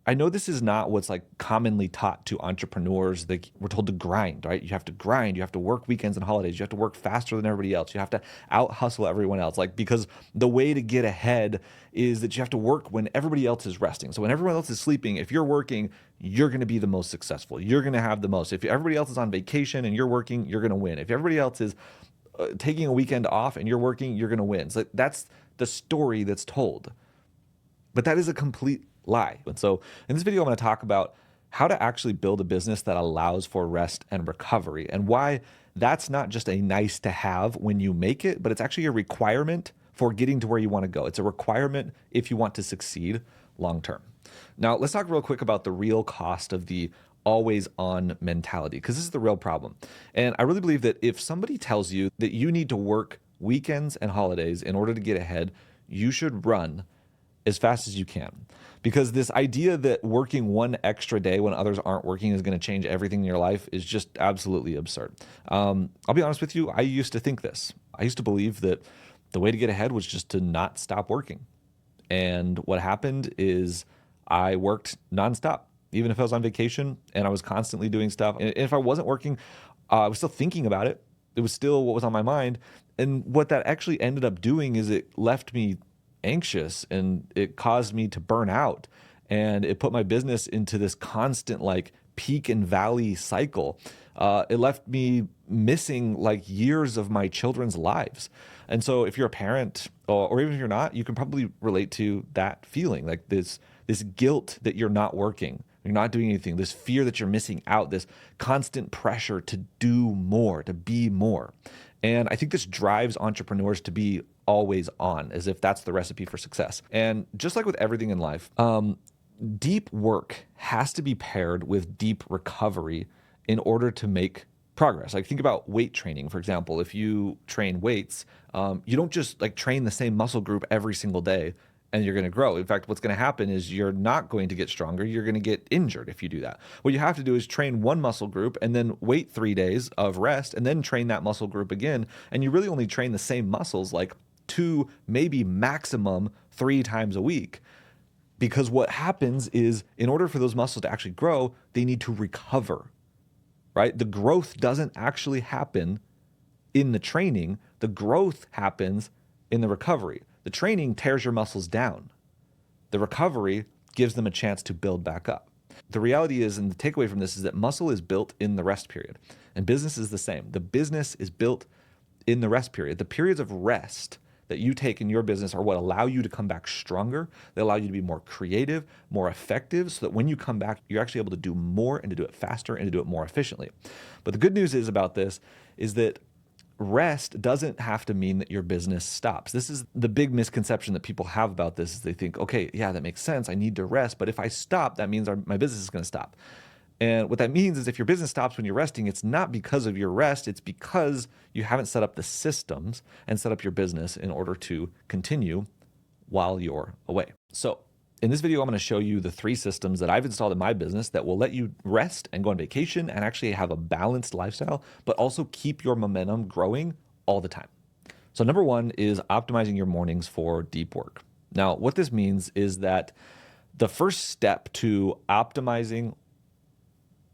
I know this is not what's like commonly taught to entrepreneurs. We're told to grind, right? You have to grind. You have to work weekends and holidays. You have to work faster than everybody else. You have to out hustle everyone else. Like, because the way to get ahead is that you have to work when everybody else is resting. So when everyone else is sleeping, if you're working, you're going to be the most successful. You're going to have the most. If everybody else is on vacation and you're working, you're going to win. If everybody else is taking a weekend off and you're working, you're going to win. So that's the story that's told. But that is a complete lie. And so in this video, I'm going to talk about how to actually build a business that allows for rest and recovery, and why that's not just a nice to have when you make it, but it's actually a requirement for getting to where you want to go. It's a requirement if you want to succeed long term. Now, let's talk real quick about the real cost of the always on mentality, because this is the real problem. And I really believe that if somebody tells you that you need to work weekends and holidays in order to get ahead, you should run as fast as you can. Because this idea that working one extra day when others aren't working is going to change everything in your life is just absolutely absurd. I'll be honest with you, I used to think this. I used to believe that the way to get ahead was just to not stop working. And what happened is I worked nonstop, even if I was on vacation, and I was constantly doing stuff. And if I wasn't working, I was still thinking about it. It was still what was on my mind. And what that actually ended up doing is it left me anxious, and it caused me to burn out, and it put my business into this constant like peak and valley cycle. It left me missing like years of my children's lives. And so if you're a parent, or even if you're not, you can probably relate to that feeling, like this guilt that you're not working, you're not doing anything, this fear that you're missing out, this constant pressure to do more, to be more. And I think this drives entrepreneurs to be always on, as if that's the recipe for success. And just like with everything in life, deep work has to be paired with deep recovery in order to make progress. Like, think about weight training, for example. If you train weights, you don't just like train the same muscle group every single day and you're going to grow. In fact, what's going to happen is you're not going to get stronger. You're going to get injured if you do that. What you have to do is train one muscle group and then wait 3 days of rest and then train that muscle group again. And you really only train the same muscles like 2, maybe maximum 3 times a week. Because what happens is, in order for those muscles to actually grow, they need to recover, right? The growth doesn't actually happen in the training. The growth happens in the recovery. The training tears your muscles down. The recovery gives them a chance to build back up. The reality is, and the takeaway from this is, that muscle is built in the rest period, and business is the same. The business is built in the rest period. The periods of rest that you take in your business are what allow you to come back stronger. They allow you to be more creative, more effective, so that when you come back, you're actually able to do more and to do it faster and to do it more efficiently. But the good news is about this is that rest doesn't have to mean that your business stops. This is the big misconception that people have about this, is they think, okay, yeah, that makes sense. I need to rest, but if I stop, that means my business is going to stop. And what that means is, if your business stops when you're resting, it's not because of your rest, it's because you haven't set up the systems and set up your business in order to continue while you're away. So in this video, I'm going to show you the 3 systems that I've installed in my business that will let you rest and go on vacation and actually have a balanced lifestyle, but also keep your momentum growing all the time. So number 1 is optimizing your mornings for deep work. Now, what this means is that the first step to optimizing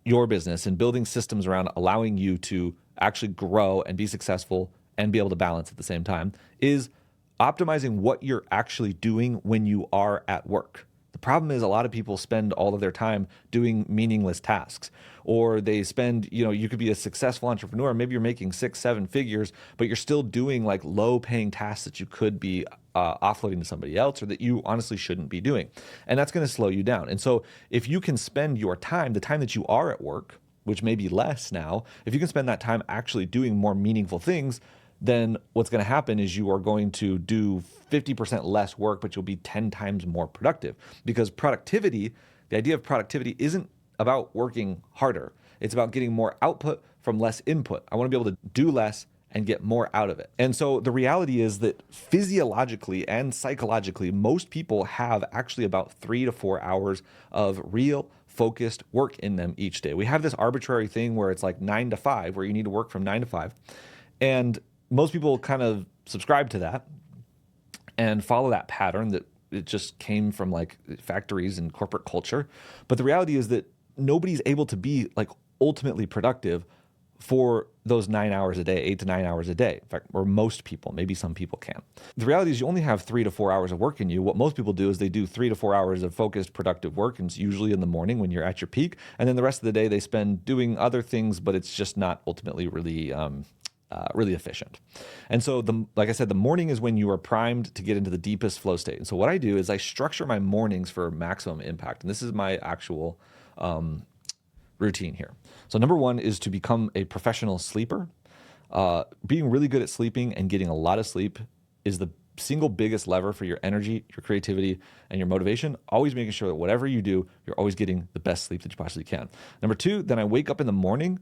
your business and building systems around allowing you to actually grow and be successful and be able to balance at the same time is optimizing what you're actually doing when you are at work. The problem is, a lot of people spend all of their time doing meaningless tasks, or they spend, you could be a successful entrepreneur. Maybe you're making 6, 7 figures, but you're still doing like low paying tasks that you could be offloading to somebody else, or that you honestly shouldn't be doing. And that's going to slow you down. And so if you can spend your time, the time that you are at work, which may be less now, if you can spend that time actually doing more meaningful things, then what's going to happen is you are going to do 50% less work, but you'll be 10 times more productive. Because productivity, the idea of productivity isn't about working harder. It's about getting more output from less input. I want to be able to do less and get more out of it. And so the reality is that physiologically and psychologically, most people have actually about 3 to 4 hours of real focused work in them each day. We have this arbitrary thing where it's like 9 to 5, where you need to work from 9 to 5. And most people kind of subscribe to that and follow that pattern that it just came from like factories and corporate culture. But the reality is that nobody's able to be like ultimately productive for those 9 hours a day, 8 to 9 hours a day. In fact, or most people, maybe some people can. The reality is you only have 3 to 4 hours of work in you. What most people do is they do 3 to 4 hours of focused, productive work, and it's usually in the morning when you're at your peak. And then the rest of the day they spend doing other things, but it's just not ultimately really efficient. And so, like I said, the morning is when you are primed to get into the deepest flow state. And so what I do is I structure my mornings for maximum impact. And this is my actual routine here. So number one is to become a professional sleeper. Being really good at sleeping and getting a lot of sleep is the single biggest lever for your energy, your creativity, and your motivation. Always making sure that whatever you do, you're always getting the best sleep that you possibly can. Number two, then I wake up in the morning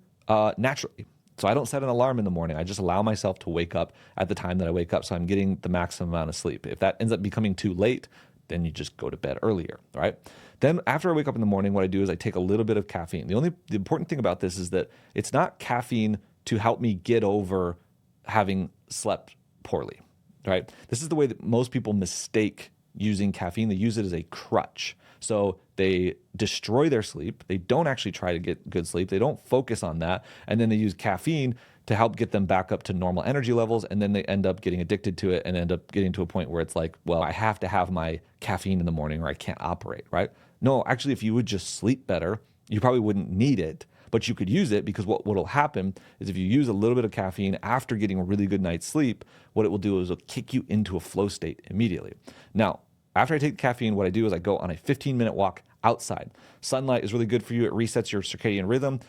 naturally. So I don't set an alarm in the morning. I just allow myself to wake up at the time that I wake up. So I'm getting the maximum amount of sleep. If that ends up becoming too late, then you just go to bed earlier, right? Then after I wake up in the morning, what I do is I take a little bit of caffeine. The important thing about this is that it's not caffeine to help me get over having slept poorly, right? This is the way that most people mistake using caffeine. They use it as a crutch. So they destroy their sleep. They don't actually try to get good sleep. They don't focus on that. And then they use caffeine to help get them back up to normal energy levels. And then they end up getting addicted to it and end up getting to a point where it's like, well, I have to have my caffeine in the morning or I can't operate, right? No, actually, if you would just sleep better, you probably wouldn't need it, but you could use it because what will happen is if you use a little bit of caffeine after getting a really good night's sleep, what it will do is it'll kick you into a flow state immediately. Now, after I take caffeine, what I do is I go on a 15-minute walk outside. Sunlight is really good for you. It resets your circadian rhythm,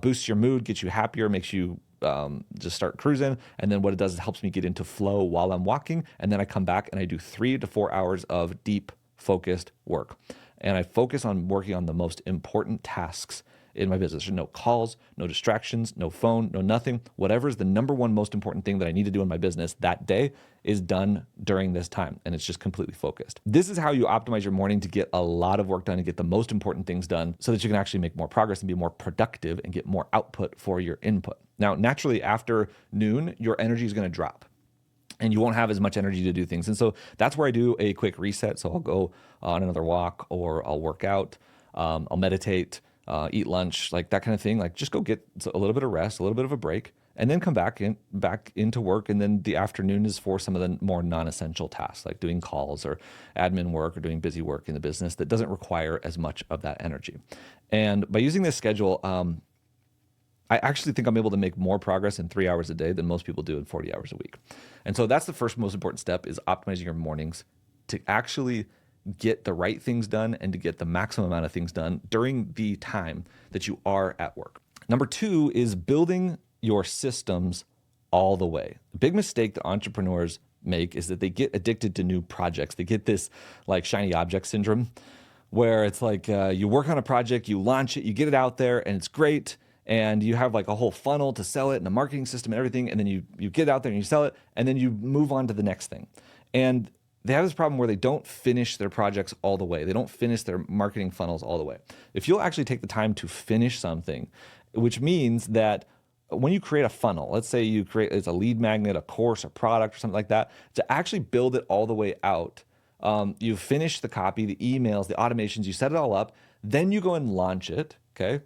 boosts your mood, gets you happier, makes you just start cruising. And then what it does is it helps me get into flow while I'm walking. And then I come back and I do 3 to 4 hours of deep, focused work. And I focus on working on the most important tasks in my business. There's no calls, no distractions, no phone, no nothing. Whatever is the number one most important thing that I need to do in my business that day is done during this time. And it's just completely focused. This is how you optimize your morning to get a lot of work done and get the most important things done so that you can actually make more progress and be more productive and get more output for your input. Now, naturally, after noon, your energy is going to drop and you won't have as much energy to do things. And so that's where I do a quick reset. So I'll go on another walk or I'll work out, I'll meditate, eat lunch, like that kind of thing. Like just go get a little bit of rest, a little bit of a break, and then come back into work. And then the afternoon is for some of the more non-essential tasks, like doing calls or admin work or doing busy work in the business that doesn't require as much of that energy. And by using this schedule, I actually think I'm able to make more progress in 3 hours a day than most people do in 40 hours a week. And so that's the first most important step, is optimizing your mornings to actually get the right things done and to get the maximum amount of things done during the time that you are at work. Number two is building your systems all the way. The big mistake that entrepreneurs make is that they get addicted to new projects. They get this like shiny object syndrome where it's like you work on a project, you launch it, you get it out there and it's great. And you have like a whole funnel to sell it and a marketing system and everything. And then you get it out there and you sell it and then you move on to the next thing. And they have this problem where they don't finish their projects all the way. They don't finish their marketing funnels all the way. If you'll actually take the time to finish something, which means that when you create a funnel, let's say you create, it's a lead magnet, a course, a product, or something like that, to actually build it all the way out, you finish the copy, the emails, the automations, you set it all up, then you go and launch it, okay?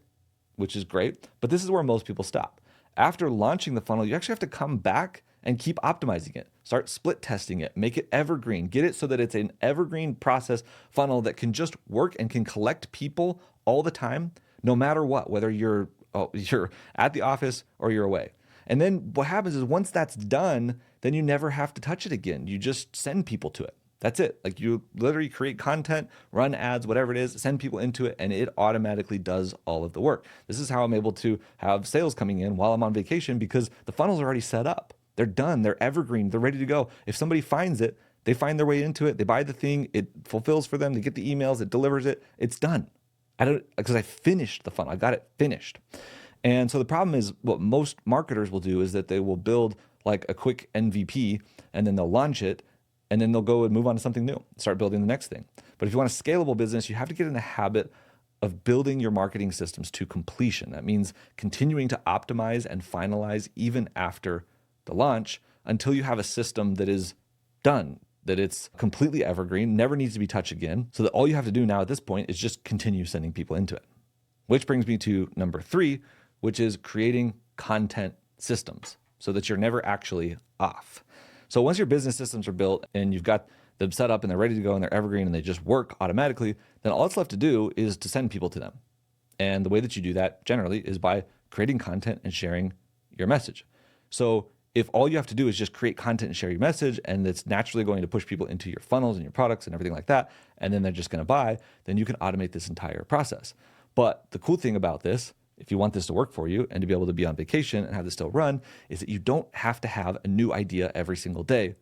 Which is great, but this is where most people stop. After launching the funnel, you actually have to come back and keep optimizing it. Start split testing it, make it evergreen, get it so that it's an evergreen process funnel that can just work and can collect people all the time, no matter what, whether you're at the office or you're away. And then what happens is once that's done, then you never have to touch it again. You just send people to it. That's it. Like you literally create content, run ads, whatever it is, send people into it, and it automatically does all of the work. This is how I'm able to have sales coming in while I'm on vacation because the funnels are already set up. They're done. They're evergreen. They're ready to go. If somebody finds it, they find their way into it. They buy the thing. It fulfills for them. They get the emails. It delivers it. It's done. Because I finished the funnel. I got it finished. And so the problem is what most marketers will do is that they will build like a quick MVP and then they'll launch it. And then they'll go and move on to something new, start building the next thing. But if you want a scalable business, you have to get in the habit of building your marketing systems to completion. That means continuing to optimize and finalize even after the launch until you have a system that is done, that it's completely evergreen, never needs to be touched again, so that all you have to do now at this point is just continue sending people into it. Which brings me to number 3, which is creating content systems so that you're never actually off. So once your business systems are built and you've got them set up and they're ready to go and they're evergreen and they just work automatically, then all that's left to do is to send people to them. And the way that you do that generally is by creating content and sharing your message. So if all you have to do is just create content and share your message, and it's naturally going to push people into your funnels and your products and everything like that, and then they're just going to buy, then you can automate this entire process. But the cool thing about this, if you want this to work for you and to be able to be on vacation and have this still run, is that you don't have to have a new idea every single day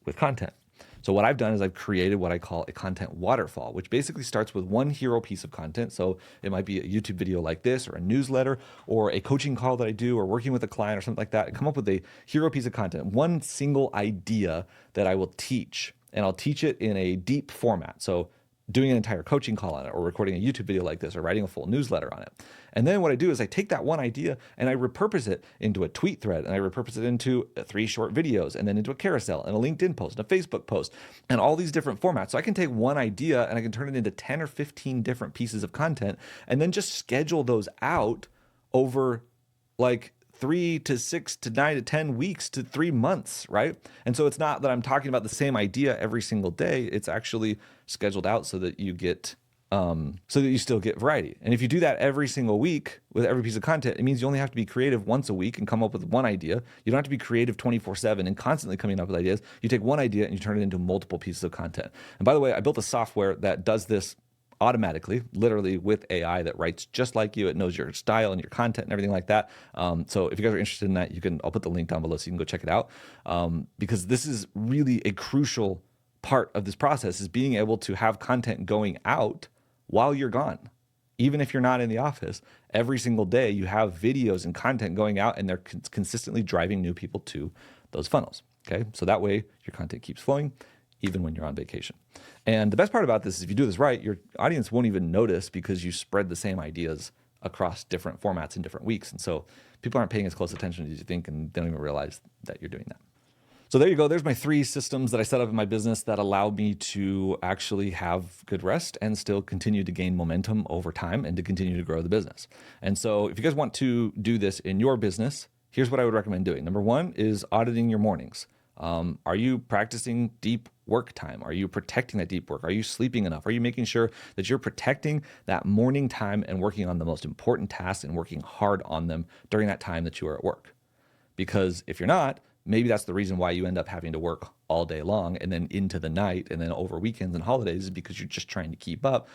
with content. So what I've done is I've created what I call a content waterfall, which basically starts with one hero piece of content. So it might be a YouTube video like this, or a newsletter, or a coaching call that I do, or working with a client or something like that. I come up with a hero piece of content, one single idea that I will teach, and I'll teach it in a deep format. So doing an entire coaching call on it, or recording a YouTube video like this, or writing a full newsletter on it. And then what I do is I take that one idea and I repurpose it into a tweet thread, and I repurpose it into 3 short videos, and then into a carousel, and a LinkedIn post, and a Facebook post, and all these different formats. So I can take one idea and I can turn it into 10 or 15 different pieces of content, and then just schedule those out over like 3 to 6 to 9 to 10 weeks to 3 months, right? And so it's not that I'm talking about the same idea every single day. It's actually scheduled out so that you get, so that you still get variety. And if you do that every single week with every piece of content, it means you only have to be creative once a week and come up with one idea. You don't have to be creative 24/7 and constantly coming up with ideas. You take one idea and you turn it into multiple pieces of content. And by the way, I built a software that does this automatically, literally with AI, that writes just like you. It knows your style and your content and everything like that. So if you guys are interested in that, I'll put the link down below so you can go check it out. Because this is really a crucial part of this process, is being able to have content going out while you're gone. Even if you're not in the office, every single day you have videos and content going out, and they're consistently driving new people to those funnels. Okay. So that way your content keeps flowing even when you're on vacation. And the best part about this is if you do this right, your audience won't even notice, because you spread the same ideas across different formats in different weeks. And so people aren't paying as close attention as you think, and they don't even realize that you're doing that. So there you go. There's my 3 systems that I set up in my business that allow me to actually have good rest and still continue to gain momentum over time and to continue to grow the business. And so if you guys want to do this in your business, here's what I would recommend doing. Number 1 is auditing your mornings. Are you practicing deep work time? Are you protecting that deep work? Are you sleeping enough? Are you making sure that you're protecting that morning time and working on the most important tasks and working hard on them during that time that you are at work? Because if you're not, maybe that's the reason why you end up having to work all day long and then into the night and then over weekends and holidays, is because you're just trying to keep up,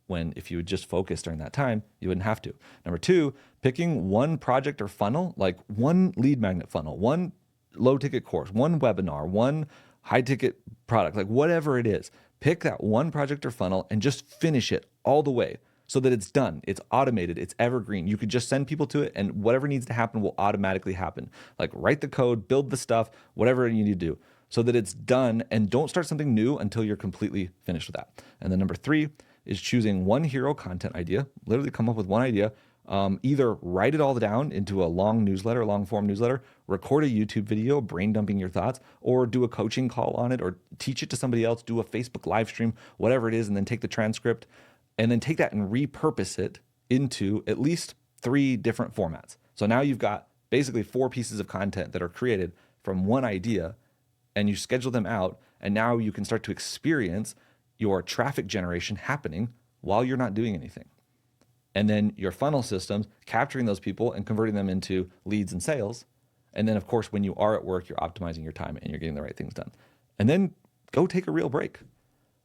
when if you would just focus during that time, you wouldn't have to. Number 2, picking one project or funnel, like one lead magnet funnel, one low ticket course, one webinar, one high ticket product, like whatever it is, pick that one project or funnel and just finish it all the way so that it's done. It's automated. It's evergreen. You could just send people to it, and whatever needs to happen will automatically happen. Like write the code, build the stuff, whatever you need to do, so that it's done, and don't start something new until you're completely finished with that. And then number 3 is choosing one hero content idea. Literally come up with one idea. Either write it all down into a long newsletter, long form newsletter, record a YouTube video, brain dumping your thoughts, or do a coaching call on it, or teach it to somebody else, do a Facebook live stream, whatever it is, and then take the transcript and then take that and repurpose it into at least 3 different formats. So now you've got basically 4 pieces of content that are created from one idea, and you schedule them out, and now you can start to experience your traffic generation happening while you're not doing anything. And then your funnel systems, capturing those people and converting them into leads and sales. And then, of course, when you are at work, you're optimizing your time and you're getting the right things done. And then go take a real break.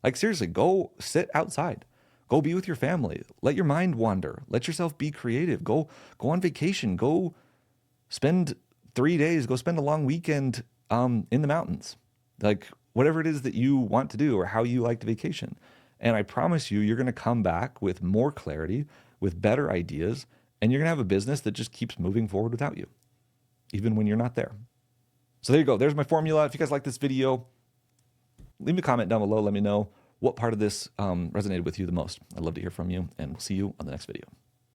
Like seriously, go sit outside. Go be with your family. Let your mind wander. Let yourself be creative. Go on vacation. Go spend 3 days. Go spend a long weekend in the mountains. Like whatever it is that you want to do or how you like to vacation. And I promise you, you're going to come back with more clarity, with better ideas, and you're going to have a business that just keeps moving forward without you, even when you're not there. So there you go. There's my formula. If you guys like this video, leave me a comment down below. Let me know what part of this resonated with you the most. I'd love to hear from you, and we'll see you on the next video.